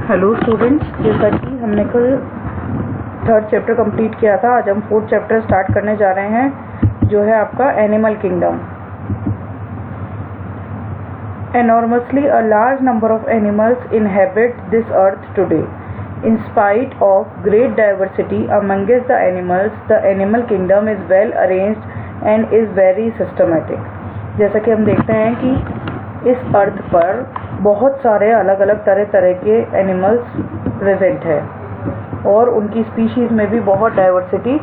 Hello students, जैसा कि हमने कल थर्ड चैप्टर कंप्लीट किया था, आज हम फोर्थ चैप्टर स्टार्ट करने जा रहे हैं, जो है आपका animal kingdom. Enormously a large number of animals inhabit this earth today. In spite of great diversity amongst the animals, the animal kingdom is well arranged and is very systematic। जैसा कि हम देखते हैं कि इस अर्थ पर बहुत सारे अलग अलग तरह तरह के एनिमल्स प्रेजेंट है और उनकी स्पीशीज में भी बहुत डाइवर्सिटी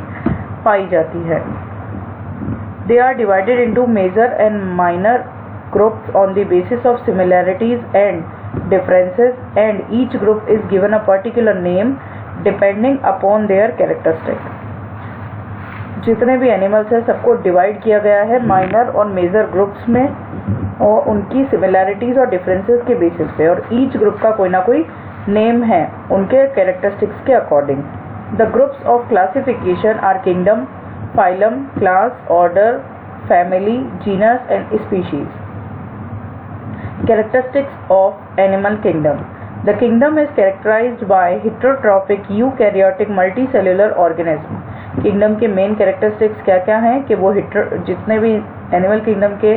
पाई जाती है। They are divided into major and minor groups on the basis of similarities and differences, and each group is given a particular name depending upon their characteristic। जितने भी एनिमल्स हैं सबको डिवाइड किया गया है माइनर और मेजर ग्रुप्स में और उनकी सिमिलैरिटीज और डिफरेंसेस के बेसिस पे, और ईच ग्रुप का कोई ना कोई नेम है उनके कैरेक्टरिस्टिक्स के according. The groups of classification are kingdom, phylum, class, order, family, genus and species. Characteristics of animal kingdom. The kingdom is characterized by heterotrophic eukaryotic multicellular organism। Kingdom के main characteristics क्या क्या हैं कि वो जितने भी animal kingdom के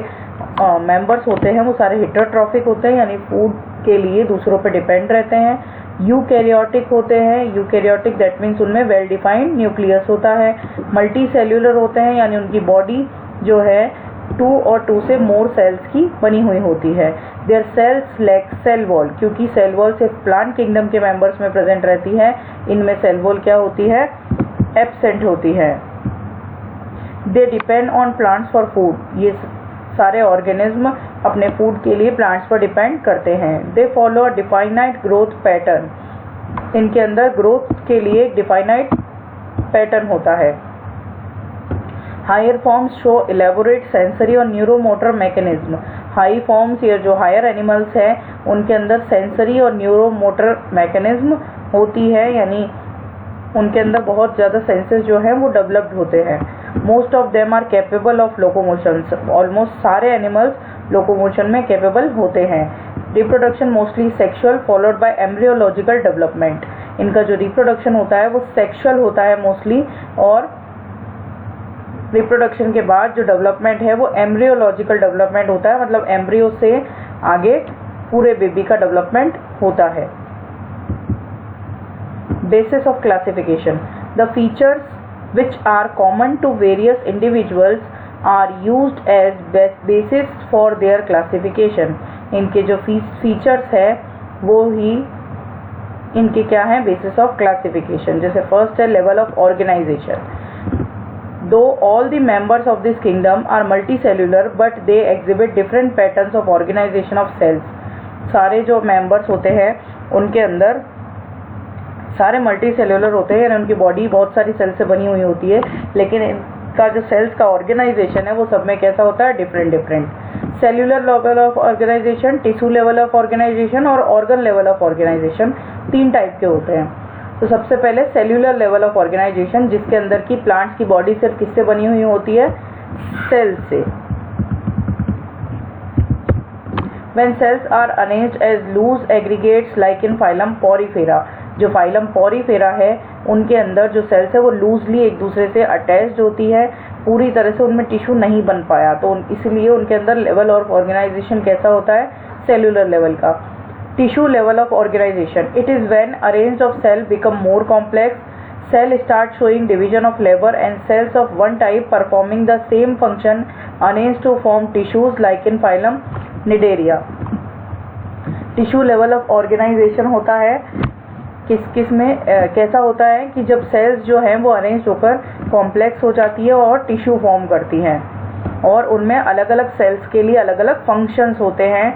members होते हैं वो सारे हेटरोट्रॉफिक होते हैं, यानी फूड के लिए दूसरों पर डिपेंड रहते हैं। यूकैरियोटिक होते हैं, यूकैरियोटिक दैट मीन्स उनमें वेल डिफाइंड न्यूक्लियस होता है। मल्टी सेल्यूलर होते हैं, यानी उनकी बॉडी जो है 2 और 2 से मोर सेल्स की बनी हुई होती है। Their cells lack cell wall, क्योंकि सेल वॉल सिर्फ प्लांट किंगडम के मेंबर्स में प्रेजेंट रहती है, इनमें सेल वॉल क्या होती है, एब्सेंट होती है। They depend on plants for food, ये सारे ऑर्गेनिज्म अपने फूड के लिए प्लांट्स पर डिपेंड करते हैं। They follow a definite growth pattern, इनके अंदर ग्रोथ के लिए एक डिफाइनाइट पैटर्न होता है। Higher forms show elaborate sensory और न्यूरोमोटर मैकेनिज्म। हाई फॉर्म्स या जो हायर एनिमल्स हैं उनके अंदर सेंसरी और न्यूरोमोटर मैकेनिज्म होती है, यानी उनके अंदर बहुत ज़्यादा सेंसेस जो हैं वो डेवलप्ड होते हैं। Most of them are capable of locomotion, almost सारे एनिमल्स लोकोमोशन में कैपेबल होते हैं। Reproduction mostly sexual followed by embryological development, इनका जो रिप्रोडक्शन होता है वो सेक्सुअल होता है मोस्टली, और रिप्रोडक्शन के बाद जो डेवलपमेंट है वो एम्ब्रियोलॉजिकल डेवलपमेंट होता है, मतलब एम्ब्रियो से आगे पूरे बेबी का डेवलपमेंट होता है। Basis of classification. The features which are common to various individuals are used as basis for their classification. इनके जो फीचर्स है वो ही इनके क्या है, बेसिस ऑफ क्लासिफिकेशन। जैसे फर्स्ट है level of organisation. Though all the members of this kingdom are multicellular, but they exhibit different patterns of organization of cells। सारे जो members होते हैं उनके अंदर सारे मल्टीसेल्यूलर होते हैं, यानी उनकी बॉडी बहुत सारी सेल से बनी हुई होती है, लेकिन इनका जो सेल्स का ऑर्गेनाइजेशन है वो सब में कैसा होता है, different different. Cellular level of organization, tissue level of organization और organ level of organization, 3 type के होते हैं। तो सबसे पहले सेल्यूलर लेवल ऑफ ऑर्गेनाइजेशन, जिसके अंदर की प्लांट्स की बॉडी सिर्फ किससे बनी हुई होती है, सेल्स से। When cells are arranged as loose aggregates like in phylum Porifera, जो फाइलम पॉरीफेरा है उनके अंदर जो सेल्स है वो लूजली एक दूसरे से अटैच्ड होती है, पूरी तरह से उनमें टिश्यू नहीं बन पाया, तो इसलिए उनके अंदर लेवल ऑफ ऑर्गेनाइजेशन कैसा होता है, सेल्यूलर लेवल का। Tissue level of organization. It is when arranged of cell become more complex, cell start showing division of labor and cells of one type performing the same function arranged to form tissues like in phylum Cnidaria। Tissue level of organization होता है किस में कैसा होता है कि जब sales जो हैं वो अरेंज होकर कॉम्प्लेक्स हो जाती है और टिश्यू फॉर्म करती हैं, और उनमें अलग अलग सेल्स के लिए अलग अलग फंक्शंस होते हैं,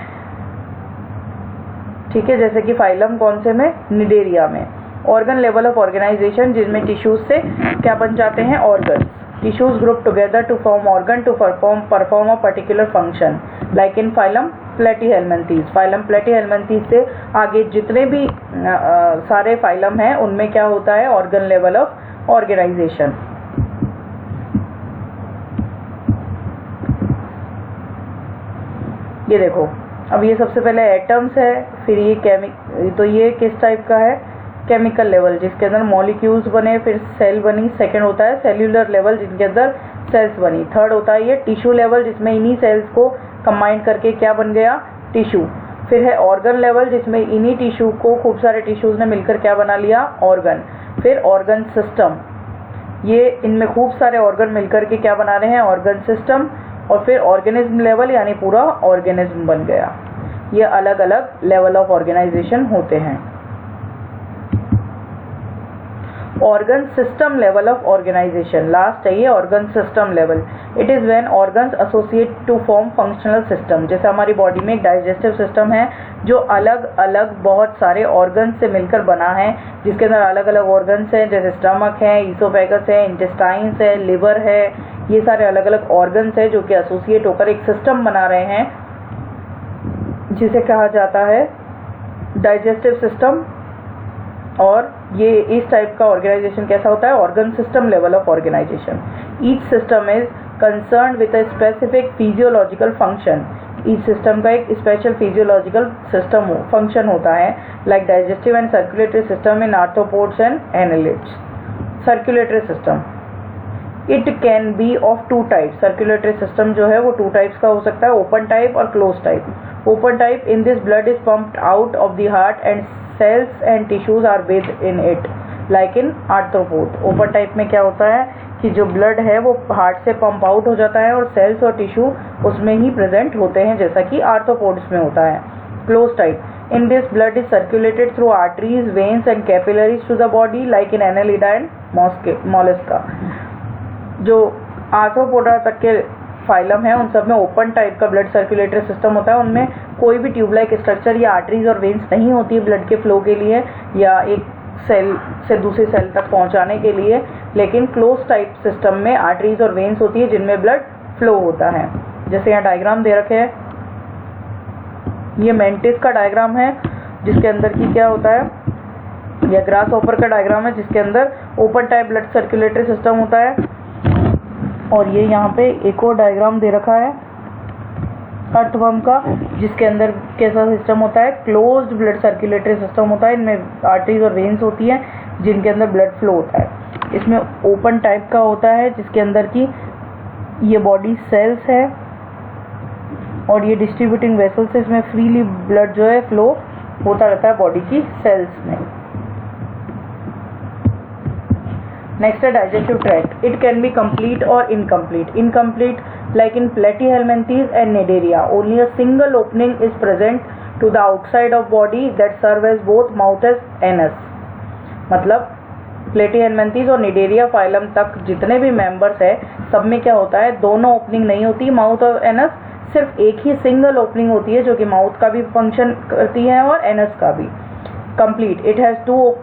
ठीक है। जैसे कि फाइलम कौन से में, निडेरिया में। ऑर्गन लेवल ऑफ ऑर्गेनाइजेशन, जिनमें टिश्यूज से क्या बन जाते हैं, organ. Tissues group together to form organ to perform a particular function like in phylum Platyhelminthes. Phylum Platyhelminthes से आगे जितने भी सारे फाइलम हैं उनमें क्या होता है, ऑर्गन लेवल ऑफ ऑर्गेनाइजेशन। ये देखो अब ये सबसे पहले एटम्स है, फिर ये तो ये किस टाइप का है, केमिकल लेवल जिसके अंदर मॉलिक्यूल्स बने, फिर सेल बनी। सेकंड होता है सेल्यूलर लेवल जिनके अंदर सेल्स बनी। थर्ड होता है ये टिश्यू लेवल जिसमें इन्हीं सेल्स को कंबाइन करके क्या बन गया, टिश्यू। फिर है ऑर्गन लेवल जिसमें इन्हीं टिश्यू को खूब सारे टिश्यूज ने मिलकर क्या बना लिया, ऑर्गन। फिर ऑर्गन सिस्टम, ये इनमें खूब सारे ऑर्गन मिलकर के क्या बना रहे हैं, ऑर्गन सिस्टम। और फिर ऑर्गेनिज्म लेवल यानी पूरा ऑर्गेनिज्म बन गया। ये अलग अलग लेवल ऑफ ऑर्गेनाइजेशन होते हैं। Organ system level of organisation last है ये organ system level. It is when organs associate to form functional system. जैसे हमारी बॉडी में एक डाइजेस्टिव सिस्टम है जो अलग अलग बहुत सारे ऑर्गन से मिलकर बना है, जिसके अंदर अलग अलग ऑर्गन्स हैं, जैसे स्टमक है, ईसोफेगस है, इंटेस्टाइन्स है, लिवर है। ये सारे अलग अलग ऑर्गन्स हैं जो कि एसोसिएट होकर एक सिस्टम बना रहे हैं जिसे कहा जाता है डाइजेस्टिव सिस्टम। और ये इस टाइप का ऑर्गेनाइजेशन कैसा होता है, organ system level of organisation. Each system is concern with a specific physiological function. Each system का एक स्पेशल फिजियोलॉजिकल सिस्टम फंक्शन होता है, like digestive and circulatory system in arthropods and annelids. Circulatory system, it can be of two type. Circulatory system जो है वो two types का हो सकता है, ओपन टाइप और close type. Open type, in this blood is pumped out of the heart and cells and tissues are bathed in it like in arthropod। Open type में क्या होता है कि जो ब्लड है वो हार्ट से पंप आउट हो जाता है और सेल्स और टिश्यू उसमें ही प्रेजेंट होते हैं जैसा कि आर्थ्रोपोड्स में होता है। Close type, in this blood is circulated through arteries, veins and capillaries to the body like in Annelida and Mollusca. जो आर्थ्रोपोडा तक के फाइलम है उन सब में ओपन टाइप का ब्लड सर्कुलेटरी सिस्टम होता है। उनमें कोई भी ट्यूब लाइक स्ट्रक्चर या आर्टरीज और वेन्स नहीं होती है ब्लड के फ्लो के लिए या एक सेल से दूसरी सेल तक पहुंचाने के लिए, लेकिन क्लोज टाइप सिस्टम में आर्टरीज और वेन्स होती है जिनमें ब्लड फ्लो होता है। जैसे यहाँ डायग्राम दे रखे हैं, ये मेंटिस का डायग्राम है जिसके अंदर की क्या होता है, यह ग्रास हॉपर का डायग्राम है जिसके अंदर open type blood circulatory system होता है। और ये यहाँ पे एक और डायग्राम दे रखा है अर्थवर्म का जिसके अंदर कैसा सिस्टम होता है, क्लोज्ड ब्लड सर्कुलेटरी सिस्टम होता है। इनमें आर्टरीज और वेन्स होती हैं जिनके अंदर ब्लड फ्लो होता है। इसमें ओपन टाइप का होता है जिसके अंदर की ये बॉडी सेल्स है और ये डिस्ट्रीब्यूटिंग वेसल्स है। इसमें फ्रीली ब्लड जो है फ्लो होता रहता है बॉडी की सेल्स में। नेक्स्ट है digestive tract, it can be complete और incomplete. Incomplete like in platyhelminthes and Cnidaria, only a single opening is present to the outside of body that serve as both mouth as anus। मतलब प्लेटीहेलमिंथेस और Cnidaria phylum तक जितने भी members है सब में क्या होता है, दोनों ओपनिंग नहीं होती माउथ और एनस, सिर्फ एक ही सिंगल ओपनिंग होती है जो कि माउथ का भी फंक्शन करती है और एनस का भी। Complete, it has two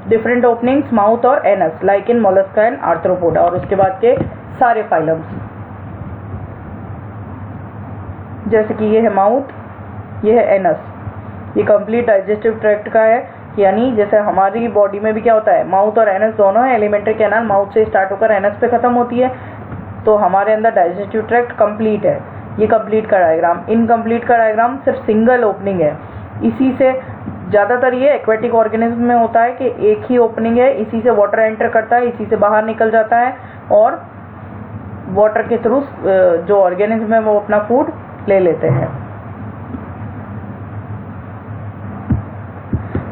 different openings mouth और anus like in mollusca and arthropoda. और उसके बाद के सारे फाइलम्स जैसे कि ये है माउथ, ये है एनस, ये कंप्लीट डाइजेस्टिव ट्रैक्ट का है। यानी जैसे हमारी बॉडी में भी क्या होता है, माउथ और एनस दोनों है। एलिमेंट्री कैनाल माउथ से स्टार्ट होकर एनस पे खत्म होती है, तो हमारे अंदर डाइजेस्टिव ट्रैक्ट कंप्लीट है। ये कंप्लीट का डायग्राम। इनकम्प्लीट का डायग्राम सिर्फ सिंगल ओपनिंग है। इसी से ज़्यादातर ये एक्वेटिक ऑर्गेनिज्म में होता है कि एक ही ओपनिंग है, इसी से वाटर एंटर करता है, इसी से बाहर निकल जाता है और वाटर के थ्रू जो ऑर्गेनिज्म है वो अपना फूड ले लेते हैं।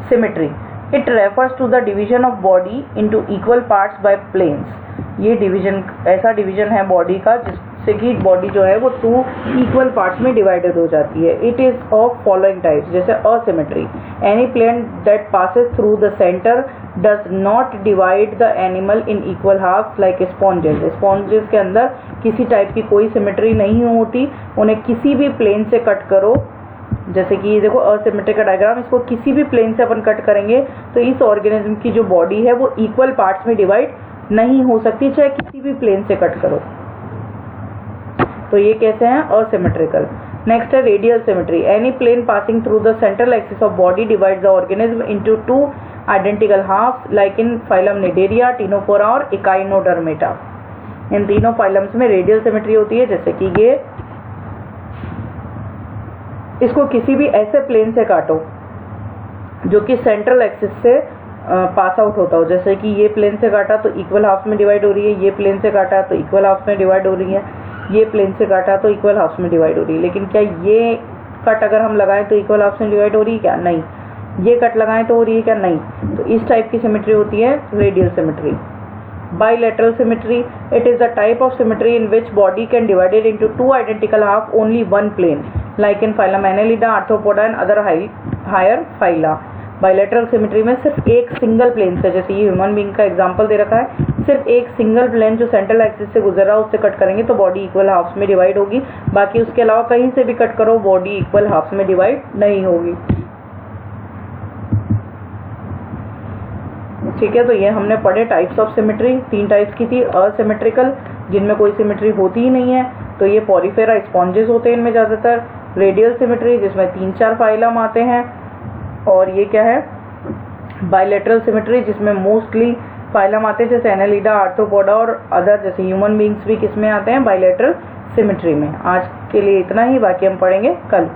Symmetry, it refers to the division of body into equal parts by planes. ये डिवीजन ऐसा डिवीजन है बॉडी का जिससे कि बॉडी जो है वो टू इक्वल पार्ट्स में डिवाइडेड हो जाती है। It is of following types, जैसे asymmetry, any plane that passes through the centre does not divide the animal in equal halfs like sponges. Sponges के अंदर किसी टाइप की कोई सिमेट्री नहीं होती, उन्हें किसी भी प्लेन से कट करो। जैसे कि ये देखो असिमेट्री का डायग्राम, इसको किसी भी प्लेन से अपन कट करेंगे तो इस ऑर्गेनिज्म की जो बॉडी है वो इक्वल पार्ट्स में डिवाइड नहीं हो सकती, चाहे किसी भी प्लेन से कट करो। तो ये कैसे हैं, असिमेट्रिकल। नेक्स्ट है radial symmetry, any plane passing through the central axis of body divides the organism into two identical halves like in phylum Cnidaria, Ctenophora और इकाइनोडर्मेटा। इन तीनों फाइलम्स में रेडियल सिमेट्री होती है, जैसे कि इसको किसी भी ऐसे प्लेन से काटो जो कि सेंट्रल एक्सिस से पास आउट होता हो, जैसे कि ये प्लेन से काटा तो इक्वल हाफ में डिवाइड हो रही है, ये प्लेन से काटा तो इक्वल हाफ में डिवाइड हो रही है, ये प्लेन से काटा तो इक्वल हाफ में डिवाइड हो रही है। लेकिन क्या ये कट अगर हम लगाएं तो इक्वल हाफ में डिवाइड हो रही है क्या? नहीं। ये कट लगाएं तो हो रही है क्या? नहीं। तो इस टाइप की सिमेट्री होती है radial symmetry. Bilateral symmetry, it is the type of symmetry in which body can divided into two identical half only one plane, like in phylum Annelida, Arthropoda and other higher phyla. Bilateral symmetry में सिर्फ एक single plane से, जैसे ये human being का example दे रखा है, सिर्फ एक सिंगल प्लेन जो सेंट्रल एक्सिस से गुजर रहा है उससे कट करेंगे तो बॉडी इक्वल हाफ्स में डिवाइड होगी। बाकी उसके अलावा कहीं से भी कट करो बॉडी इक्वल हाफ्स में डिवाइड नहीं होगी। ठीक है, तो ये हमने पढ़े टाइप्स ऑफ सिमेट्री। 3 टाइप्स की थी। असिमेट्रिकल, जिनमें कोई सिमेट्री होती ही नहीं है, तो ये पॉलीफेरा स्पॉन्जेस होते हैं इनमें ज़्यादातर। रेडियल सिमेट्री, जिसमें 3-4 फाइलम आते हैं। और ये क्या है? बायलैटरल सिमेट्री, जिसमें मोस्टली फाइलम आते हैं, जैसे एनालिडा, आर्थ्रोपोडा और अदर जैसे ह्यूमन बींग्स भी किस में आते हैं? बायलैटरल सिमेट्री में। आज के लिए इतना ही, बाकी हम पढ़ेंगे कल।